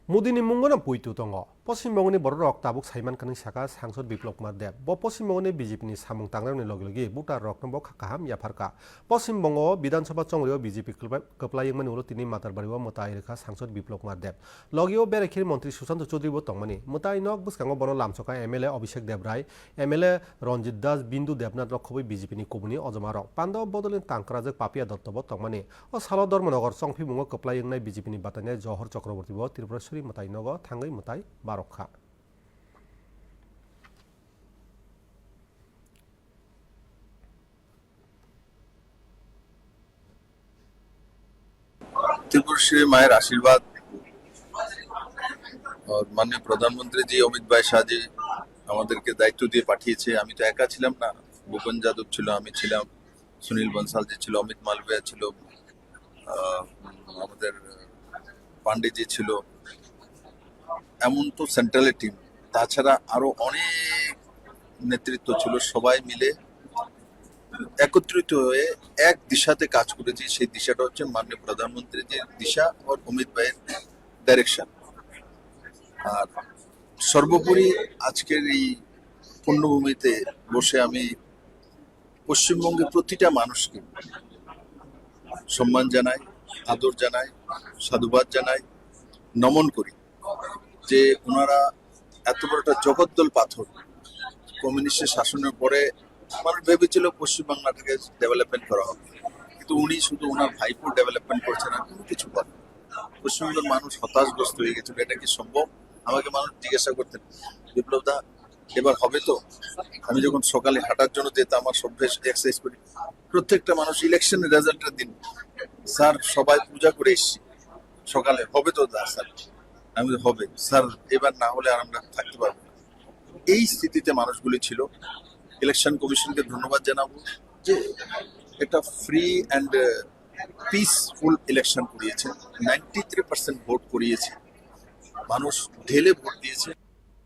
Mudini mungona puitu tongo. Poshimongoni borok tabuk saiman kaning saka sangsod biplok madep. Bo Poshimongoni BJP ni samung tangrang ni logi buta rok nombo kakaham ya farka. Poshimbongo Bidan Sabha chongrio BJP keplaying mani ulo tini matar bariwa mutai reka sangsod biplok madep. Logio berekhir Montri Susanto Chaudhary bo tongmani. Mutai nok buskango bono lamsoka MLA Abhishek Debrai, MLA Ranjit Das, Bindu Debnath rokhobai BJP ni kubuni ojoma Pando bodolin tangkrajak Papia Dotto bo tongmani. O Salo Dharmanagar chongphi mungo keplaying nai BJP ni batanya Johor Chakraborty bo Tripura mutai nogo thangai mutai barokha. Tripura मायर आशीर्वाद और माननीय प्रधानमंत्री जी अमित भाई शाह जी আমাদেরকে দায়িত্ব দিয়ে পাঠিয়েছে। আমি তো একা ছিলাম না, ভূপেন যাদব ছিল, আমি ছিলাম, সুনীল বনসালজি ছিল, অমিত মালভিয়া ছিল, আমাদের পান্ডেজি ছিল, এমন তো সেন্ট্রালের টিম, তাছাড়া আরো অনেক নেতৃত্ব ছিল। সবাই মিলে একত্রিত হয়ে এক দিশাতে কাজ করেছি। সেই দিশাটা হচ্ছে মাননীয় প্রধানমন্ত্রীর দিশা আর অমিত ভাইয়ের ডাইরেকশন। আর সর্বোপরি আজকের এই পূর্ণভূমিতে বসে আমি পশ্চিমবঙ্গের প্রতিটা মানুষকে সম্মান জানাই, আদর জানাই, সাধুবাদ জানাই, নমন করি যে ওনারা এত বড় একটা জগদ্দল পাথর। কমিউনিস্টের শাসনের পরে মানুষ ভেবেছিল পশ্চিমবাংলাটাকে ডেভেলপমেন্ট করা হবে, কিন্তু উনি শুধু ওনার ভাইপোর ডেভেলপমেন্ট করছেন না, কোনো কিছু করেন। পশ্চিমবঙ্গের মানুষ হতাশগ্রস্ত হয়ে গেছিল, এটা কি সম্ভব? আমাকে মানুষ জিজ্ঞাসা করতেন, বিপ্লব দা এবার হবে তো? আমি যখন সকালে হাঁটার জন্য যেতাম, আমার অভ্যেস এক্সারসাইজ করি, প্রত্যেকটা মানুষ ইলেকশনের রেজাল্টের দিন, স্যার সবাই পূজা করে এসছি, সকালে হবে তো দা স্যার? আমি হবে স্যার, এবার না হলে আর আমরা থাকতে পারবো না। এই স্থিতিতে মানুষগুলি ছিল। ইলেকশন কমিশনকে ধন্যবাদ জানাবো যে একটা ফ্রি অ্যান্ড পিসফুল ইলেকশন করিয়েছে। 93% ভোট করিয়েছে, মানুষ ঢেলে ভোট দিয়েছে।